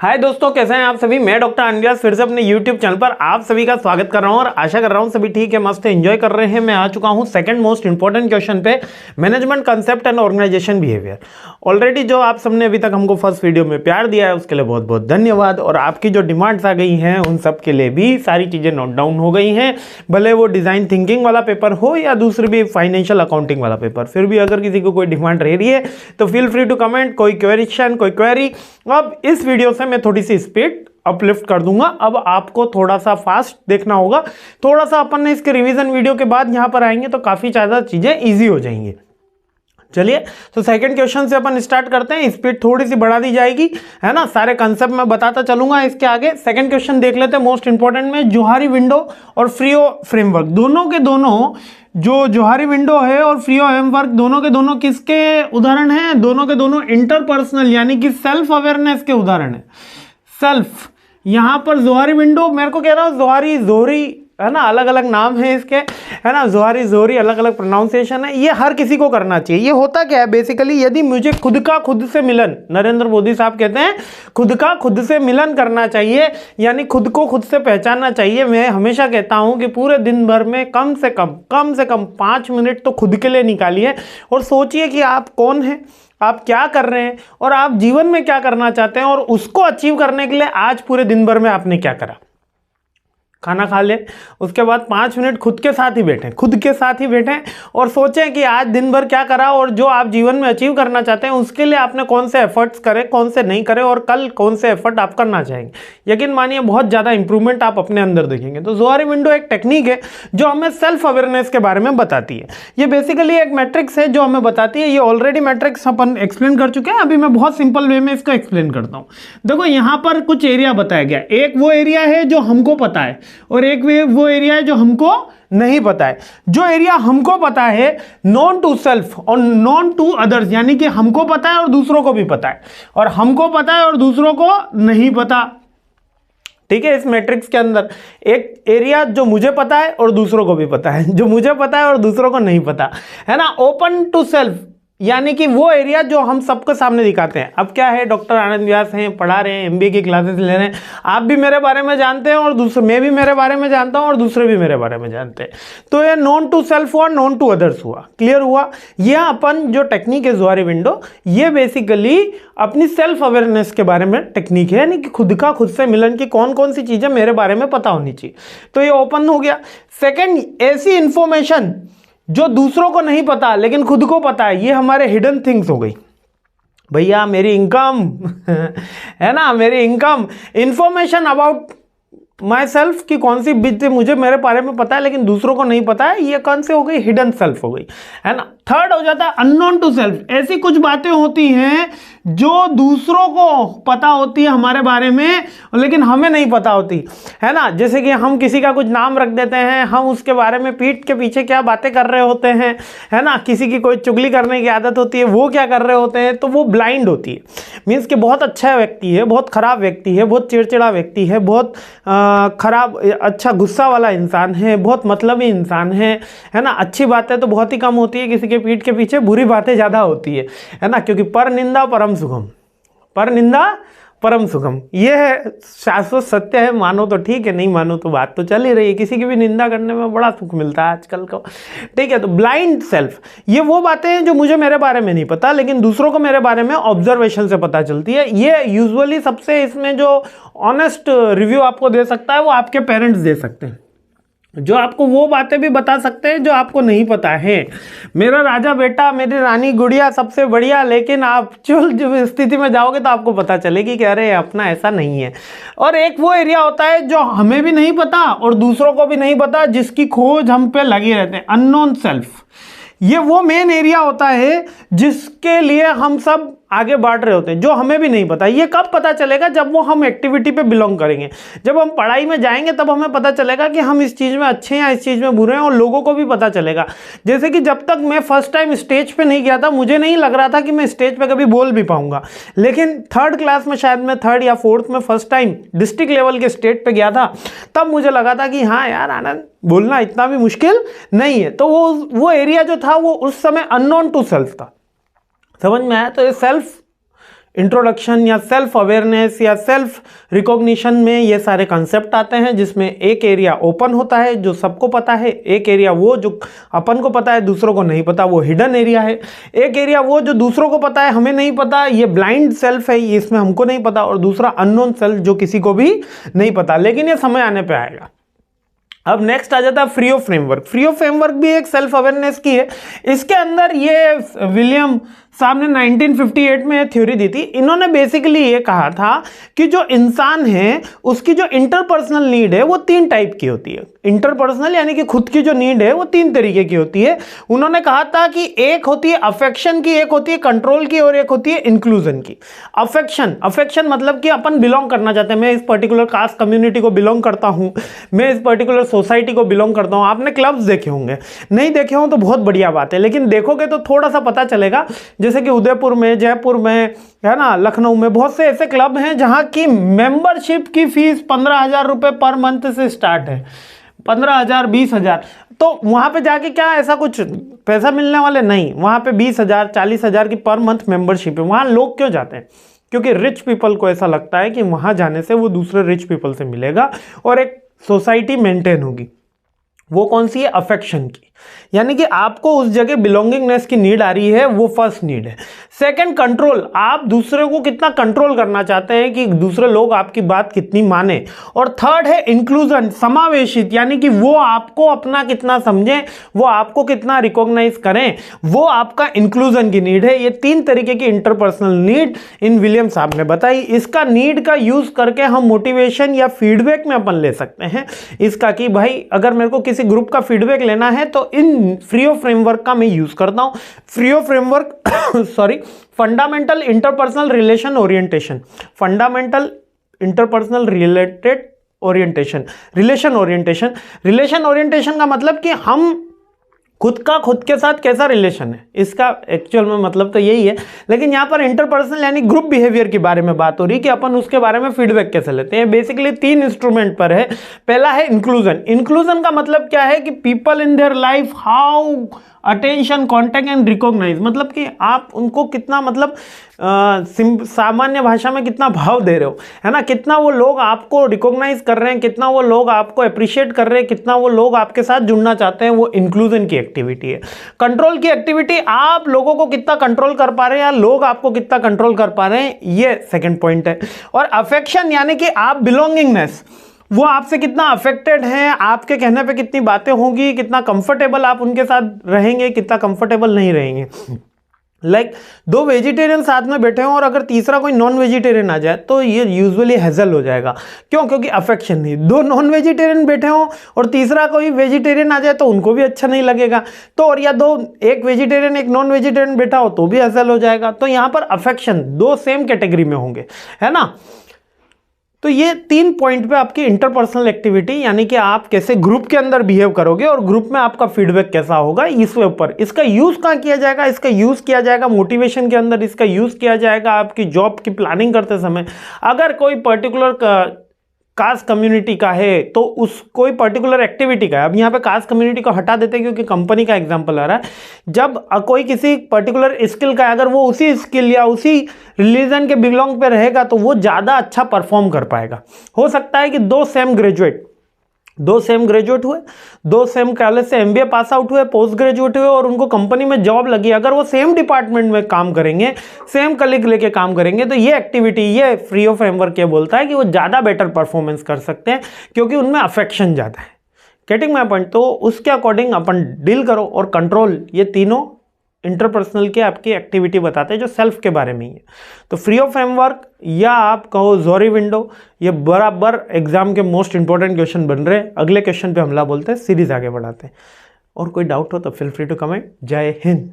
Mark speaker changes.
Speaker 1: हाय दोस्तों, कैसे हैं आप सभी। मैं डॉक्टर अनव्यास फिर से अपने यूट्यूब चैनल पर आप सभी का स्वागत कर रहा हूं और आशा कर रहा हूं सभी ठीक है, मस्त एंजॉय कर रहे हैं। मैं आ चुका हूं सेकंड मोस्ट इंपॉर्टेंट क्वेश्चन पे, management concept and organisation behaviour. Already जो आप सबने अभी तक हमको फर्स्ट वीडियो में प्यार दिया है उसके लिए बहुत बहुत धन्यवाद। और आपकी जो डिमांड्स आ गई हैं उन सब के लिए भी सारी चीज़ें नोट डाउन हो गई हैं, भले वो डिज़ाइन थिंकिंग वाला पेपर हो या दूसरी भी फाइनेंशियल अकाउंटिंग वाला पेपर। फिर भी अगर किसी को कोई डिमांड रह रही है तो फील फ्री टू कमेंट, कोई क्वेश्चन कोई क्वेरी। अब इस वीडियो से मैं थोड़ी सी स्पीड अपलिफ्ट कर दूंगा। अब आपको थोड़ा सा फास्ट देखना होगा, थोड़ा सा अपन ने इसके रिवीजन वीडियो के बाद यहां पर आएंगे तो काफी ज्यादा चीजें इजी हो जाएंगी। चलिए तो सेकंड क्वेश्चन से अपन स्टार्ट करते हैं। स्पीड थोड़ी सी बढ़ा दी जाएगी, है ना। सारे कंसेप्ट मैं बताता चलूंगा इसके आगे। सेकंड क्वेश्चन देख लेते हैं मोस्ट इंपॉर्टेंट में। जोहारी विंडो और फ्रीओ फ्रेमवर्क, दोनों के दोनों जो जोहारी विंडो है और फ्रीओ फ्रेमवर्क, दोनों के दोनों किसके उदाहरण हैं? दोनों के दोनों इंटरपर्सनल यानी कि सेल्फ अवेयरनेस के उदाहरण है। सेल्फ, यहां पर जोहारी विंडो, मेरे को कह रहा हूं जोहारी जोहरी, है ना, अलग अलग नाम है इसके, है ना। जोहारी जोहरी अलग अलग प्रोनाउंसिएशन है। ये हर किसी को करना चाहिए। ये होता क्या है बेसिकली, यदि मुझे खुद का खुद से मिलन, नरेंद्र मोदी साहब कहते हैं खुद का खुद से मिलन करना चाहिए, यानी खुद को खुद से पहचानना चाहिए। मैं हमेशा कहता हूं कि पूरे दिन भर में कम से कम 5 मिनट तो खुद के लिए निकालिए और सोचिए कि आप कौन हैं, आप क्या कर रहे हैं और आप जीवन में क्या करना चाहते हैं, और उसको अचीव करने के लिए आज पूरे दिन भर में आपने क्या करा। खाना खा ले, उसके बाद 5 मिनट खुद के साथ ही बैठें और सोचें कि आज दिन भर क्या करा और जो आप जीवन में अचीव करना चाहते हैं उसके लिए आपने कौन से एफर्ट्स करे, कौन से नहीं करे और कल कौन से एफर्ट आप करना चाहेंगे। यकीन मानिए बहुत ज़्यादा इंप्रूवमेंट आप अपने अंदर देखेंगे। तो जोहारी विंडो एक टेक्निक है जो हमें सेल्फ अवेयरनेस के बारे में बताती है। ये बेसिकली एक मैट्रिक्स है जो हमें बताती है। ये ऑलरेडी मैट्रिक्स अपन एक्सप्लेन कर चुके हैं, अभी मैं बहुत सिंपल वे में इसको एक्सप्लेन करता हूँ। देखो यहाँ पर कुछ एरिया बताया गया। एक वो एरिया है जो हमको पता है और एक वो एरिया है जो हमको नहीं पता है। जो एरिया हमको पता है, नॉन टू सेल्फ और नॉन टू अदर्स, यानी कि हमको पता है और दूसरों को भी पता है, और हमको पता है और दूसरों को नहीं पता। ठीक है, इस मैट्रिक्स के अंदर एक एरिया जो मुझे पता है और दूसरों को भी पता है, जो मुझे पता है और दूसरों को नहीं पता, है ना। ओपन टू सेल्फ यानी कि वो एरिया जो हम सबके सामने दिखाते हैं। अब क्या है, डॉक्टर आनंद व्यास हैं, पढ़ा रहे हैं, एमबीए की क्लासेस ले रहे हैं, आप भी मेरे बारे में जानते हैं और दूसरे, मैं भी मेरे बारे में जानता हूं और दूसरे भी मेरे बारे में जानते हैं। तो ये नॉन टू सेल्फ हुआ, नॉन टू अदर्स हुआ। क्लियर हुआ। ये अपन जो टेक्निक है जोहारी विंडो, ये बेसिकली अपनी सेल्फ अवेयरनेस के बारे में टेक्निक है, यानी कि खुद का खुद से मिलन की कौन कौन सी चीजें मेरे बारे में पता होनी चाहिए। तो ये ओपन हो गया। सेकेंड, ऐसी इंफॉर्मेशन जो दूसरों को नहीं पता लेकिन खुद को पता है, ये हमारे हिडन थिंग्स हो गई। भैया मेरी इनकम है ना, मेरी income, information about my self की कौन सी बिज मुझे मेरे बारे में पता है लेकिन दूसरों को नहीं पता है, ये कौन सी हो गई, हिडन सेल्फ हो गई, है ना। थर्ड हो जाता है अननोन टू सेल्फ। ऐसी कुछ बातें होती हैं जो दूसरों को पता होती है हमारे बारे में लेकिन हमें नहीं पता होती, है ना। जैसे कि हम किसी का कुछ नाम रख देते हैं, हम उसके बारे में पीठ के पीछे क्या बातें कर रहे होते हैं, है ना। किसी की कोई चुगली करने की आदत होती है, वो क्या कर रहे होते हैं, तो वो ब्लाइंड होती है। मीन्स कि बहुत अच्छा व्यक्ति है, बहुत खराब व्यक्ति है, बहुत चिड़चिड़ा व्यक्ति है, बहुत खराब, अच्छा गुस्सा वाला इंसान है, बहुत मतलबी इंसान है ना। अच्छी बातें तो बहुत ही कम होती है, किसी के पीठ के पीछे बुरी बातें ज़्यादा होती है ना। क्योंकि पर निंदा परम सुगम, पर निंदा परम सुगम, ये है शाश्वत सत्य है। मानो तो ठीक है, नहीं मानो तो बात तो चल ही रही है। किसी की भी निंदा करने में बड़ा सुख मिलता है आजकल को। ठीक है, तो ब्लाइंड सेल्फ, ये वो बातें हैं जो मुझे मेरे बारे में नहीं पता लेकिन दूसरों को मेरे बारे में ऑब्जर्वेशन से पता चलती है। ये यूजुअली सबसे इसमें जो ऑनेस्ट रिव्यू आपको दे सकता है वो आपके पेरेंट्स दे सकते हैं, जो आपको वो बातें भी बता सकते हैं जो आपको नहीं पता है। मेरा राजा बेटा, मेरी रानी गुड़िया सबसे बढ़िया, लेकिन आप जो स्थिति में जाओगे तो आपको पता चलेगी कि अरे अपना ऐसा नहीं है। और एक वो एरिया होता है जो हमें भी नहीं पता और दूसरों को भी नहीं पता, जिसकी खोज हम पे लगी रहते हैं, अननोन सेल्फ। ये वो मेन एरिया होता है जिसके लिए हम सब आगे बढ़ रहे होते हैं, जो हमें भी नहीं पता। ये कब पता चलेगा, जब वो हम एक्टिविटी पे बिलोंग करेंगे, जब हम पढ़ाई में जाएंगे तब हमें पता चलेगा कि हम इस चीज़ में अच्छे हैं या इस चीज़ में बुरे हैं, और लोगों को भी पता चलेगा। जैसे कि जब तक मैं फर्स्ट टाइम स्टेज पे नहीं गया था, मुझे नहीं लग रहा था कि मैं स्टेज पे कभी बोल भी पाऊंगा। लेकिन 3rd क्लास में, शायद मैं 3rd या 4th में फर्स्ट टाइम डिस्ट्रिक्ट लेवल के स्टेज पे गया था, तब मुझे लगा था कि हाँ यार आनंद, बोलना इतना भी मुश्किल नहीं है। तो वो एरिया जो था वो उस समय अननोन टू सेल्फ था। समझ में आया। तो ये सेल्फ इंट्रोडक्शन या सेल्फ अवेयरनेस या सेल्फ रिकॉग्निशन में ये सारे कंसेप्ट आते हैं, जिसमें एक एरिया ओपन होता है जो सबको पता है, एक एरिया वो जो अपन को पता है दूसरों को नहीं पता, वो हिडन एरिया है, एक एरिया वो जो दूसरों को पता है हमें नहीं पता, ये ब्लाइंड सेल्फ है, ये इसमें हमको नहीं पता, और दूसरा अननोन सेल्फ जो किसी को भी नहीं पता, लेकिन ये समय आने पर आएगा। अब नेक्स्ट आ जाता है free of framework. Free of framework भी एक सेल्फ अवेयरनेस की है। इसके अंदर ये विलियम साहब ने 1958 में थ्योरी दी थी। इन्होंने बेसिकली ये कहा था कि जो इंसान है उसकी जो इंटरपर्सनल नीड है वो 3 टाइप की होती है। इंटरपर्सनल यानी कि खुद की जो नीड है वो 3 तरीके की होती है। उन्होंने कहा था कि एक होती है अफेक्शन की, एक होती है कंट्रोल की, और एक होती है इंक्लूजन की। अफेक्शन मतलब कि अपन बिलोंग करना चाहते हैं, मैं इस पर्टिकुलर कास्ट कम्युनिटी को बिलोंग करता हूं, मैं इस पर्टिकुलर सोसाइटी को बिलोंग करता हूं। आपने क्लब्स देखे होंगे, नहीं देखे हो तो बहुत बढ़िया बात है, लेकिन देखोगे तो थोड़ा सा पता चलेगा। जैसे कि उदयपुर में, जयपुर में, है ना, लखनऊ में बहुत से ऐसे क्लब हैं जहां की मेंबरशिप की फीस 15,000 रुपए पर मंथ से स्टार्ट है। 15,000, 20,000। तो वहां पे जाके क्या ऐसा कुछ पैसा मिलने वाले नहीं, वहां पे 20,000, 40,000 की पर मंथ मेंबरशिप है। वहां लोग क्यों जाते हैं? क्योंकि रिच पीपल को ऐसा लगता है कि वहां जाने से वो दूसरे रिच पीपल से मिलेगा और एक सोसाइटी मेंटेन होगी। वो कौन सी है? अफेक्शन की, यानी कि आपको उस जगह बिलोंगिंगनेस की नीड आ रही है, वो फर्स्ट नीड है। सेकंड, कंट्रोल, आप दूसरे को कितना कंट्रोल करना चाहते हैं कि दूसरे लोग आपकी बात कितनी माने। और थर्ड है इंक्लूजन, समावेशित, यानी कि वो आपको अपना कितना समझें, वो आपको कितना रिकॉग्नाइज करें, वो आपका इंक्लूजन की नीड है। ये 3 तरीके की इंटरपर्सनल नीड इन विलियम साहब ने बताई। इसका नीड का यूज करके हम मोटिवेशन या फीडबैक में अपन ले सकते हैं इसका, कि भाई अगर मेरे को किसी ग्रुप का फीडबैक लेना है तो इन फ्री ऑफ फ्रेमवर्क का मैं यूज करता हूं। Free of framework sorry, fundamental interpersonal relation orientation, fundamental interpersonal related orientation, relation orientation का मतलब कि हम खुद के साथ कैसा रिलेशन है, इसका एक्चुअल में मतलब तो यही है। लेकिन यहां पर इंटरपर्सनल यानी ग्रुप बिहेवियर के बारे में बात हो रही है कि अपन उसके बारे में फीडबैक कैसे लेते हैं। बेसिकली 3 इंस्ट्रूमेंट पर है। पहला है इंक्लूजन का मतलब क्या है कि people in their life how attention, contact and recognise, मतलब कि आप उनको कितना, मतलब सामान्य भाषा में कितना भाव दे रहे हो, है ना, कितना वो लोग आपको रिकॉग्नाइज कर रहे हैं, कितना वो लोग आपको अप्रिशिएट कर रहे हैं, कितना वो लोग आपके साथ जुड़ना चाहते हैं, वो इंक्लूजन की एक्टिविटी है। कंट्रोल की एक्टिविटी, आप लोगों को कितना कंट्रोल कर पा रहे हैं या लोग आपको कितना कंट्रोल कर पा रहे हैं, ये सेकेंड पॉइंट है। और अफेक्शन यानी कि आप बिलोंगिंगनेस, वो आपसे कितना अफेक्टेड हैं, आपके कहने पे कितनी बातें होंगी, कितना कंफर्टेबल आप उनके साथ रहेंगे, कितना कंफर्टेबल नहीं रहेंगे। लाइक 2 वेजिटेरियन साथ में बैठे हों और अगर तीसरा कोई नॉन वेजिटेरियन आ जाए तो ये यूजुअली हैजल हो जाएगा। क्यों? क्योंकि अफेक्शन नहीं। 2 नॉन वेजिटेरियन बैठे हों और तीसरा कोई वेजिटेरियन आ जाए तो उनको भी अच्छा नहीं लगेगा। तो और या एक वेजिटेरियन एक नॉन वेजिटेरियन बैठा हो तो भी हैजल हो जाएगा। तो यहाँ पर अफेक्शन 2 सेम कैटेगरी में होंगे, है ना। तो ये 3 पॉइंट पे आपकी इंटरपर्सनल एक्टिविटी, यानी कि आप कैसे ग्रुप के अंदर बिहेव करोगे और ग्रुप में आपका फीडबैक कैसा होगा, इसके ऊपर। इसका यूज कहाँ किया जाएगा? इसका यूज किया जाएगा मोटिवेशन के अंदर, इसका यूज किया जाएगा आपकी जॉब की प्लानिंग करते समय। अगर कोई पर्टिकुलर कास्ट कम्युनिटी का है तो उस कोई पर्टिकुलर एक्टिविटी का है, अब यहाँ पे कास्ट कम्युनिटी को हटा देते हैं क्योंकि कंपनी का एग्जांपल आ रहा है। जब कोई किसी पर्टिकुलर स्किल का है, अगर वो उसी स्किल या उसी रिलीजन के बिलोंग पे रहेगा तो वो ज़्यादा अच्छा परफॉर्म कर पाएगा। हो सकता है कि 2 सेम ग्रेजुएट हुए, 2 सेम कॉलेज से MBA पास आउट हुए, पोस्ट ग्रेजुएट हुए और उनको कंपनी में जॉब लगी, अगर वो सेम डिपार्टमेंट में काम करेंगे, सेम कलीग लेके काम करेंगे, तो ये एक्टिविटी, ये फ्री ऑफ फ्रेमवर्क ये बोलता है कि वो ज़्यादा बेटर परफॉर्मेंस कर सकते हैं क्योंकि उनमें अफेक्शन ज़्यादा है। Getting my point? तो उसके अकॉर्डिंग अपन डील करो। और कंट्रोल, ये तीनों इंटरपर्सनल के आपकी एक्टिविटी बताते हैं जो सेल्फ के बारे में ही है। तो फ्री ऑफ फ्रेमवर्क या आप कहो जोरी विंडो, ये बराबर एग्जाम के मोस्ट इंपॉर्टेंट क्वेश्चन बन रहे हैं। अगले क्वेश्चन पे हमला बोलते हैं, सीरीज आगे बढ़ाते हैं। और कोई डाउट हो तो फील फ्री टू कमेंट। जय हिंद।